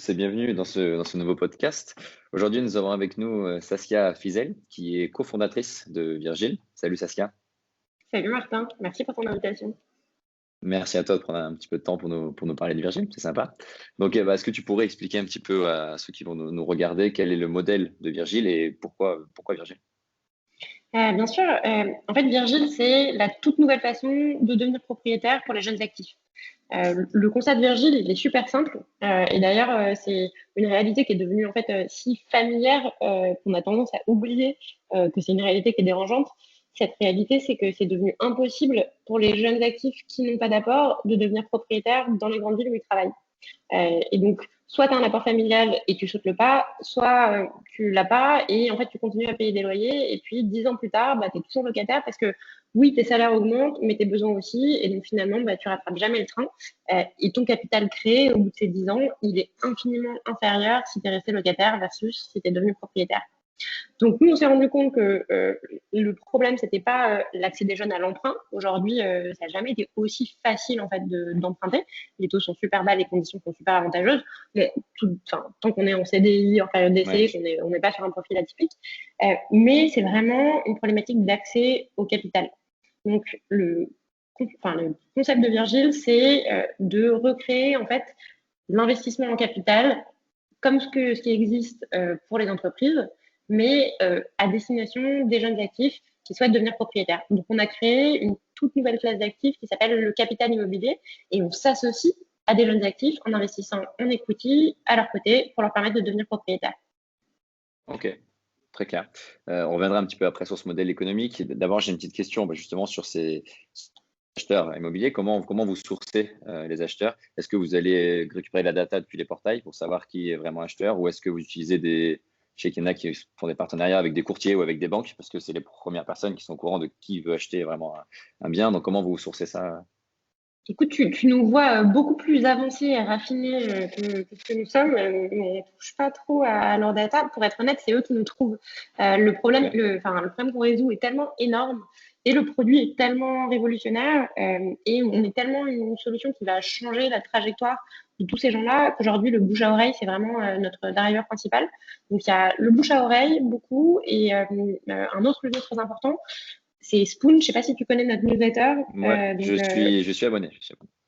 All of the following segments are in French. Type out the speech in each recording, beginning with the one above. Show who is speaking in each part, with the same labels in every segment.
Speaker 1: tous et bienvenue dans ce nouveau podcast. Aujourd'hui, nous avons avec nous Saskia Fizel, qui est cofondatrice de Virgile. Salut Saskia.
Speaker 2: Salut Martin, merci pour ton invitation.
Speaker 1: Merci à toi de prendre un petit peu de temps pour nous parler de Virgile, c'est sympa. Donc, est-ce que tu pourrais expliquer un petit peu à ceux qui vont nous regarder quel est le modèle de Virgile et pourquoi Virgile?
Speaker 2: Bien sûr, en fait Virgile, c'est la toute nouvelle façon de devenir propriétaire pour les jeunes actifs. Le constat de Virgile, il est super simple et d'ailleurs c'est une réalité qui est devenue en fait si familière qu'on a tendance à oublier que c'est une réalité qui est dérangeante. Cette réalité, c'est que c'est devenu impossible pour les jeunes actifs qui n'ont pas d'apport de devenir propriétaires dans les grandes villes où ils travaillent. Et donc, soit tu as un apport familial et tu sautes le pas, soit tu l'as pas et en fait, tu continues à payer des loyers. Et puis, 10 ans plus tard, tu es toujours locataire parce que oui, tes salaires augmentent, mais tes besoins aussi. Et donc, finalement, tu rattrapes jamais le train. Et ton capital créé au bout de ces 10 ans, il est infiniment inférieur si tu es resté locataire versus si tu es devenu propriétaire. Donc, nous, on s'est rendu compte que le problème, c'était pas l'accès des jeunes à l'emprunt. Aujourd'hui, ça n'a jamais été aussi facile en fait d'emprunter. Les taux sont super bas, les conditions sont super avantageuses. Mais tant qu'on est en CDI, en période d'essai, on n'est pas sur un profil atypique. Mais c'est vraiment une problématique d'accès au capital. Donc, le concept de Virgile, c'est de recréer en fait l'investissement en capital comme ce qui existe pour les entreprises, mais à destination des jeunes actifs qui souhaitent devenir propriétaires. Donc, on a créé une toute nouvelle classe d'actifs qui s'appelle le capital immobilier et on s'associe à des jeunes actifs en investissant en equity à leur côté pour leur permettre de devenir propriétaires.
Speaker 1: Ok, très clair. On reviendra un petit peu après sur ce modèle économique. D'abord, j'ai une petite question justement sur ces acheteurs immobiliers. Comment vous sourcez les acheteurs? Est-ce que vous allez récupérer la data depuis les portails pour savoir qui est vraiment acheteur ou est-ce que vous utilisez je sais qu'il y en a qui font des partenariats avec des courtiers ou avec des banques parce que c'est les premières personnes qui sont au courant de qui veut acheter vraiment un bien. Donc, comment vous sourcez ça?
Speaker 2: Écoute, tu nous vois beaucoup plus avancés et raffinés que ce que nous sommes. On ne touche pas trop à leur data. Pour être honnête, c'est eux qui nous trouvent. Le problème,
Speaker 1: Okay.
Speaker 2: le problème qu'on résout est tellement énorme et le produit est tellement révolutionnaire et on est tellement une solution qui va changer la trajectoire de tous ces gens-là qu'aujourd'hui, le bouche à oreille, c'est vraiment notre driver principal. Donc, il y a le bouche à oreille beaucoup et un autre levier très important, c'est Spoon. Je ne sais pas si tu connais notre newsletter.
Speaker 1: Ouais, je suis abonné.
Speaker 2: Je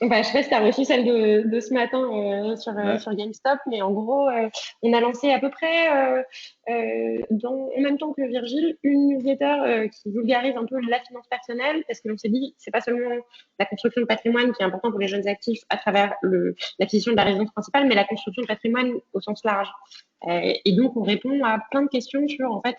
Speaker 2: ne sais pas si tu as reçu celle de ce matin
Speaker 1: Ouais.
Speaker 2: sur GameStop, mais en gros, on a lancé à peu près en même temps que Virgile une newsletter qui vulgarise un peu la finance personnelle, parce que l'on s'est dit, c'est pas seulement la construction de patrimoine qui est important pour les jeunes actifs à travers l'acquisition de la résidence principale, mais la construction de patrimoine au sens large. Et donc, on répond à plein de questions sur en fait,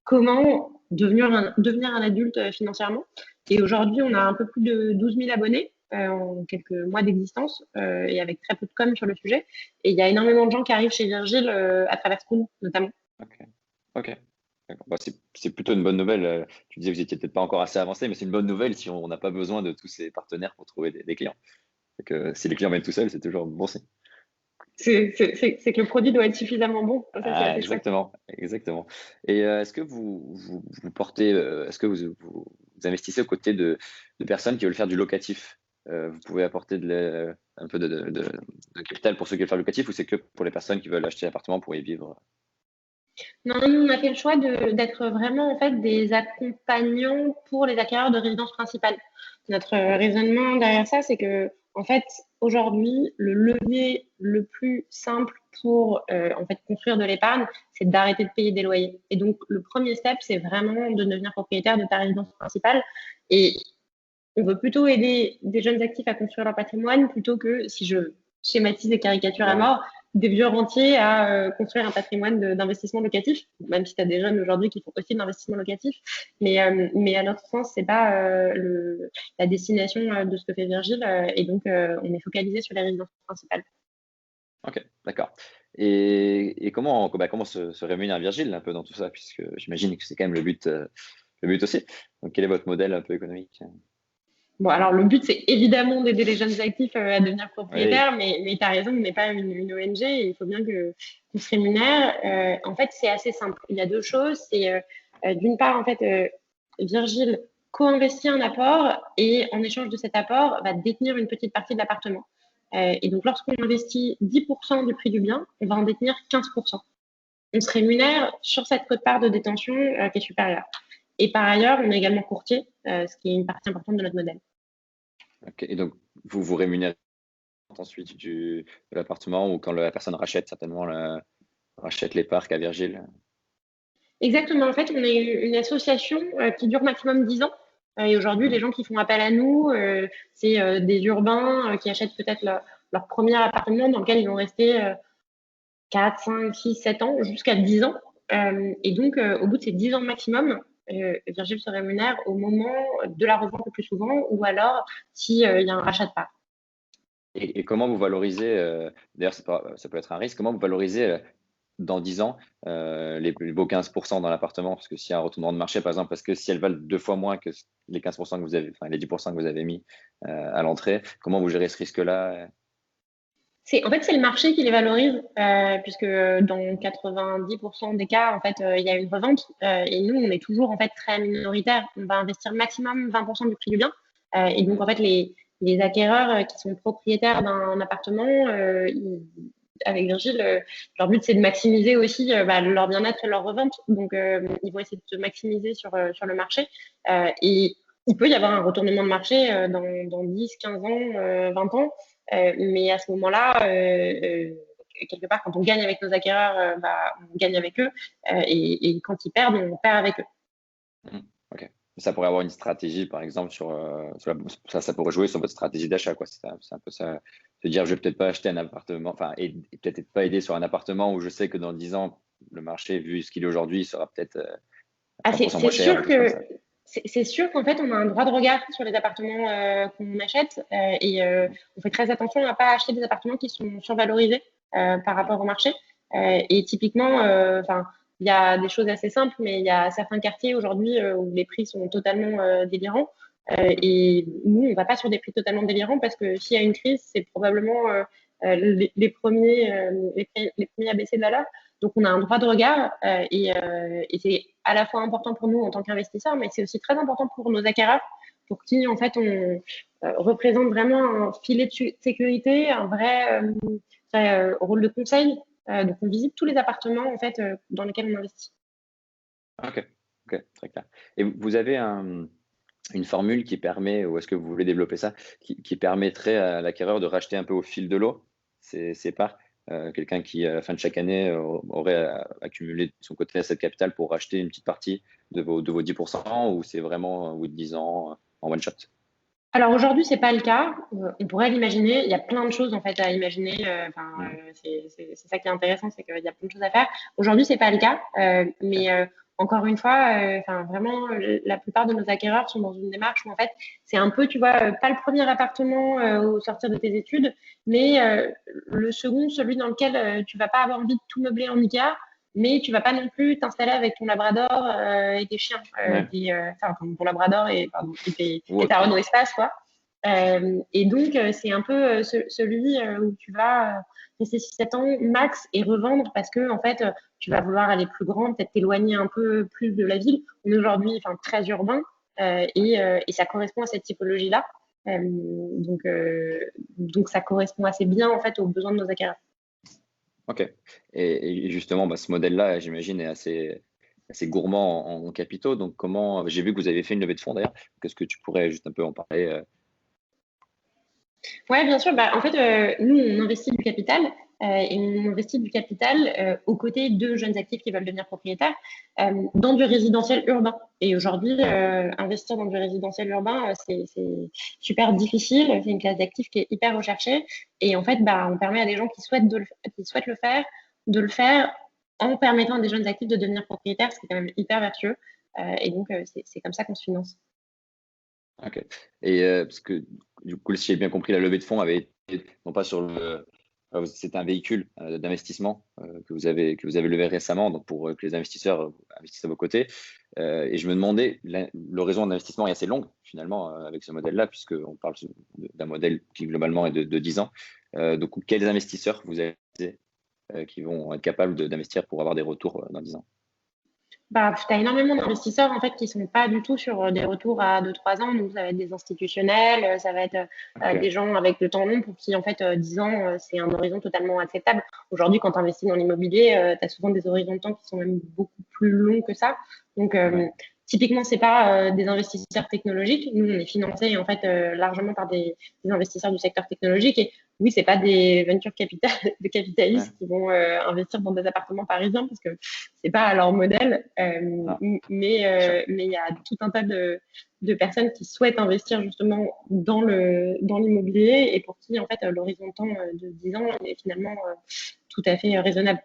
Speaker 2: comment devenir un adulte financièrement. Et aujourd'hui, on a un peu plus de 12 000 abonnés en quelques mois d'existence et avec très peu de com sur le sujet. Et il y a énormément de gens qui arrivent chez Virgile à travers Spoon, notamment.
Speaker 1: Ok. D'accord. Bah, c'est plutôt une bonne nouvelle. Tu disais que vous n'étiez peut-être pas encore assez avancé, mais c'est une bonne nouvelle si on n'a pas besoin de tous ces partenaires pour trouver des clients. Si les clients viennent tout seuls, c'est toujours bon signe.
Speaker 2: C'est que le produit doit être suffisamment bon. Ça, c'est
Speaker 1: Ah,
Speaker 2: assez chouette.
Speaker 1: exactement. Et est-ce que vous portez, est-ce que vous investissez aux côtés de personnes qui veulent faire du locatif? Vous pouvez apporter un peu de capital pour ceux qui veulent faire du locatif ou c'est que pour les personnes qui veulent acheter un appartement pour y vivre?
Speaker 2: Non, nous, on a fait le choix d'être vraiment en fait des accompagnants pour les acquéreurs de résidence principale. Notre raisonnement derrière ça, c'est que en fait, aujourd'hui, le levier le plus simple pour en fait construire de l'épargne, c'est d'arrêter de payer des loyers. Et donc, le premier step, c'est vraiment de devenir propriétaire de ta résidence principale. Et on veut plutôt aider des jeunes actifs à construire leur patrimoine plutôt que, si je schématise les caricatures à
Speaker 1: Ouais.
Speaker 2: mort, des vieux rentiers à construire un patrimoine d'investissement locatif, même si tu as des jeunes aujourd'hui qui font aussi de l'investissement locatif. Mais à notre sens, c'est pas la destination de ce que fait Virgile. Et donc, on est focalisé sur les résidences principales.
Speaker 1: Ok, d'accord. Et comment se rémunère Virgile un peu dans tout ça, puisque j'imagine que c'est quand même le but aussi. Donc, quel est votre modèle un peu économique?
Speaker 2: Bon, alors le but, c'est évidemment d'aider les jeunes actifs à devenir
Speaker 1: Oui.
Speaker 2: propriétaires, mais tu as raison, on n'est pas une ONG et il faut bien qu'on se rémunère. En fait, c'est assez simple. Il y a deux choses. C'est d'une part, en fait, Virgile co-investit un apport et en échange de cet apport, va détenir une petite partie de l'appartement. Et donc, lorsqu'on investit 10% du prix du bien, on va en détenir 15%. On se rémunère sur cette quote-part de détention qui est supérieure. Et par ailleurs, on est également courtier, ce qui est une partie importante de notre modèle.
Speaker 1: Et donc, vous vous rémunérez ensuite de l'appartement ou quand la personne rachète certainement rachète les parcs à Virgile?
Speaker 2: Exactement. En fait, on est une association qui dure maximum 10 ans. Et aujourd'hui, les gens qui font appel à nous, c'est des urbains qui achètent peut-être leur premier appartement dans lequel ils vont rester 4, 5, 6, 7 ans, jusqu'à 10 ans. Et donc, au bout de ces 10 ans maximum, Virgile se rémunère au moment de la revente le plus souvent ou alors s'il y a un rachat de part.
Speaker 1: Et comment vous valorisez, d'ailleurs ça peut être un risque, comment vous valorisez dans 10 ans les beaux 15% dans l'appartement? Parce que s'il y a un retournement de marché, par exemple, parce que si elles valent 2 fois moins que les 15% que vous avez, enfin les 10% que vous avez mis à l'entrée, comment vous gérez ce risque-là?
Speaker 2: En fait, c'est le marché qui les valorise, puisque dans 90% des cas, en fait, il y a une revente. Et nous, on est toujours en fait très minoritaire. On va investir maximum 20% du prix du bien. Et donc, en fait, les acquéreurs qui sont propriétaires d'un appartement, avec Virgile, leur but, c'est de maximiser aussi leur bien-être et leur revente. Donc, ils vont essayer de se maximiser sur le marché. Et il peut y avoir un retournement de marché dans 10, 15 ans, 20 ans. Mais à ce moment-là, quelque part, quand on gagne avec nos acquéreurs, on gagne avec eux. Et quand ils perdent, on perd avec eux.
Speaker 1: Ok. Ça pourrait avoir une stratégie, par exemple, ça pourrait jouer sur votre stratégie d'achat, quoi. C'est un peu ça. Se dire, je vais peut-être pas acheter un appartement, enfin, et peut-être pas aider sur un appartement où je sais que dans 10 ans, le marché, vu ce qu'il est aujourd'hui, sera peut-être
Speaker 2: Ah,
Speaker 1: 30% moins cher, quelque chose comme ça.
Speaker 2: C'est sûr qu'en fait, on a un droit de regard sur les appartements qu'on achète et on fait très attention à ne pas acheter des appartements qui sont survalorisés par rapport au marché. Et typiquement, il y a des choses assez simples, mais il y a certains quartiers aujourd'hui où les prix sont totalement délirants. Et nous, on ne va pas sur des prix totalement délirants parce que s'il y a une crise, c'est probablement les premiers, les premiers à baisser de valeur. Donc, on a un droit de regard et c'est à la fois important pour nous en tant qu'investisseurs, mais c'est aussi très important pour nos acquéreurs, pour qui, en fait, on représente vraiment un filet de sécurité, un vrai rôle de conseil. Donc, on visite tous les appartements, en fait, dans lesquels on investit.
Speaker 1: Ok, ok, très clair. Et vous avez une formule qui permet, ou est-ce que vous voulez développer ça, qui permettrait à l'acquéreur de racheter un peu au fil de l'eau ses parts? Quelqu'un qui, à la fin de chaque année, aurait accumulé de son côté cette capital pour racheter une petite partie de vos 10%, ou c'est vraiment au bout de 10 ans en one shot?
Speaker 2: Alors aujourd'hui, c'est pas le cas. On pourrait l'imaginer. Il y a plein de choses en fait à imaginer. C'est ça qui est intéressant, c'est qu'il y a plein de choses à faire. Aujourd'hui, c'est pas le cas. Mais encore une fois, vraiment, la plupart de nos acquéreurs sont dans une démarche où en fait, c'est un peu, tu vois, pas le premier appartement au sortir de tes études, mais le second, celui dans lequel tu vas pas avoir envie de tout meubler en Ikea, mais tu vas pas non plus t'installer avec ton labrador et tes chiens,
Speaker 1: Ouais.
Speaker 2: ton labrador
Speaker 1: Ou
Speaker 2: et ta
Speaker 1: autre.
Speaker 2: Renault Espace, quoi. Et donc, c'est un peu celui où tu vas rester 6-7 ans max et revendre parce que, en fait, tu vas vouloir aller plus grand, peut-être t'éloigner un peu plus de la ville. On est aujourd'hui très urbain et ça correspond à cette typologie-là. Donc, ça correspond assez bien, en fait, aux besoins de nos acquéreurs.
Speaker 1: Ok. Et justement, ce modèle-là, j'imagine, est assez gourmand en capitaux. Donc, j'ai vu que vous avez fait une levée de fonds d'ailleurs. Qu'est-ce que tu pourrais juste un peu en parler?
Speaker 2: Ouais, bien sûr. En fait, nous, on investit du capital et on investit du capital aux côtés de jeunes actifs qui veulent devenir propriétaires dans du résidentiel urbain. Et aujourd'hui, investir dans du résidentiel urbain, c'est super difficile. C'est une classe d'actifs qui est hyper recherchée. Et en fait, on permet à des gens qui souhaitent le faire, de le faire en permettant à des jeunes actifs de devenir propriétaires, ce qui est quand même hyper vertueux. Et donc, c'est comme ça qu'on se finance.
Speaker 1: Ok. Et parce que du coup, si j'ai bien compris, la levée de fonds avait été non pas c'est un véhicule d'investissement que vous avez levé récemment, donc pour que les investisseurs investissent à vos côtés. Et je me demandais, l'horizon d'investissement est assez longue finalement avec ce modèle-là, puisqu'on parle d'un modèle qui globalement est de 10 ans. Donc, quels investisseurs vous avez qui vont être capables d'investir pour avoir des retours dans 10 ans?
Speaker 2: Bah, tu as énormément d'investisseurs en fait qui sont pas du tout sur des retours à 2-3 ans. Donc, ça va être des institutionnels, ça va être des
Speaker 1: Ok,
Speaker 2: gens avec le temps long pour qui en fait 10 ans, c'est un horizon totalement acceptable. Aujourd'hui, quand tu investis dans l'immobilier, tu as souvent des horizons de temps qui sont même beaucoup plus longs que ça. Donc,
Speaker 1: ouais,
Speaker 2: typiquement, c'est pas des investisseurs technologiques. Nous, on est financé en fait largement par des investisseurs du secteur technologique. Et oui, c'est pas des venture capital, de
Speaker 1: ouais,
Speaker 2: capitalistes qui vont investir dans des appartements parisiens parce que c'est pas leur modèle,
Speaker 1: non, bien sûr.
Speaker 2: mais il y a tout un tas de personnes qui souhaitent investir justement dans l'immobilier et pour qui en fait l'horizon de temps de 10 ans est finalement tout à fait raisonnable.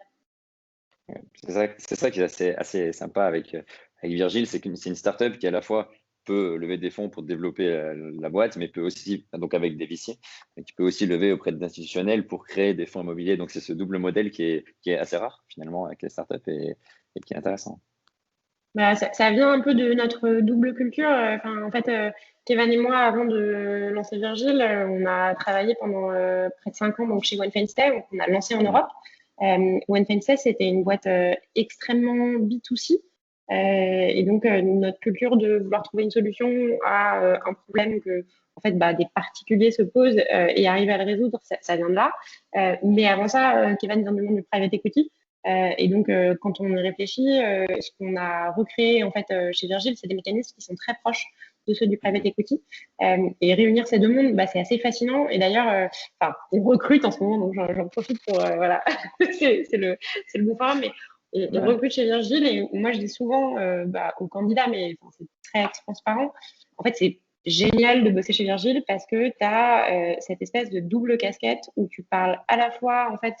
Speaker 1: C'est ça qui est assez sympa avec Virgile, c'est c'est une startup qui à la fois peut lever des fonds pour développer la boîte, mais peut aussi, donc avec des VC, mais qui peut aussi lever auprès d'institutionnels pour créer des fonds immobiliers. Donc c'est ce double modèle qui est assez rare finalement avec les startups et qui est intéressant.
Speaker 2: Bah, ça vient un peu de notre double culture. Enfin, en fait, Kevin et moi, avant de lancer Virgile, on a travaillé pendant près de 5 ans donc, chez One Stay, donc on a lancé en
Speaker 1: Ouais,
Speaker 2: Europe. One Stay, c'était une boîte extrêmement B2C. Et donc, notre culture de vouloir trouver une solution à un problème que en fait, bah, des particuliers se posent et arriver à le résoudre, ça vient de là. Mais avant ça, Kevin vient du monde du private equity. Et donc, quand on y réfléchit, ce qu'on a recréé en fait chez Virgile, c'est des mécanismes qui sont très proches de ceux du private
Speaker 1: mhm,
Speaker 2: equity. Et réunir ces deux mondes, bah, c'est assez fascinant. Et d'ailleurs, enfin, on recrute en ce moment, donc j'en profite pour voilà, c'est le bon forum, mais on
Speaker 1: ouais,
Speaker 2: recrute chez Virgile et moi je dis souvent bah, aux candidats, mais enfin, c'est très transparent. En fait, c'est génial de bosser chez Virgile parce que tu as cette espèce de double casquette où tu parles à la fois en fait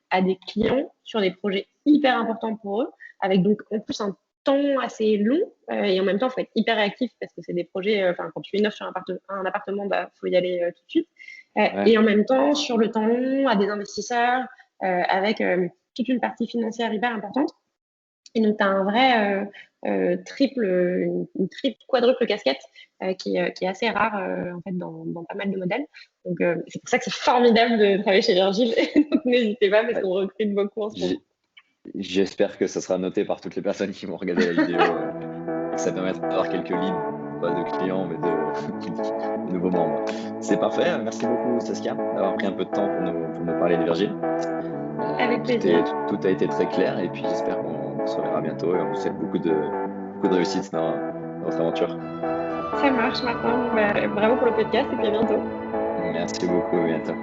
Speaker 2: à des clients sur des projets hyper importants pour eux, avec donc en plus un temps assez long et en même temps il faut être hyper réactif parce que c'est des projets, enfin quand tu fais une offre sur un appartement, bah faut y aller tout de suite. Et
Speaker 1: ouais.
Speaker 2: en même temps sur le temps long à des investisseurs avec toute une partie financière hyper importante. Et donc, tu as un vrai une triple, quadruple casquette qui est assez rare en fait dans pas mal de modèles. Donc, c'est pour ça que c'est formidable de travailler chez Virgile. Donc, n'hésitez pas parce qu'on recrute beaucoup en ce moment.
Speaker 1: J- J'espère que ça sera noté par toutes les personnes qui vont regarder la vidéo et que ça permettra d'avoir quelques leads, pas de clients, mais de nouveaux membres. C'est parfait. Merci beaucoup, Saskia, d'avoir pris un peu de temps pour nous parler de Virgile.
Speaker 2: Avec plaisir.
Speaker 1: Tout a été très clair et puis j'espère qu'on se reverra bientôt et on vous souhaite beaucoup de réussite dans votre aventure.
Speaker 2: Ça marche, Martin. Bah, bravo pour le podcast et puis à bientôt.
Speaker 1: Merci beaucoup, à bientôt.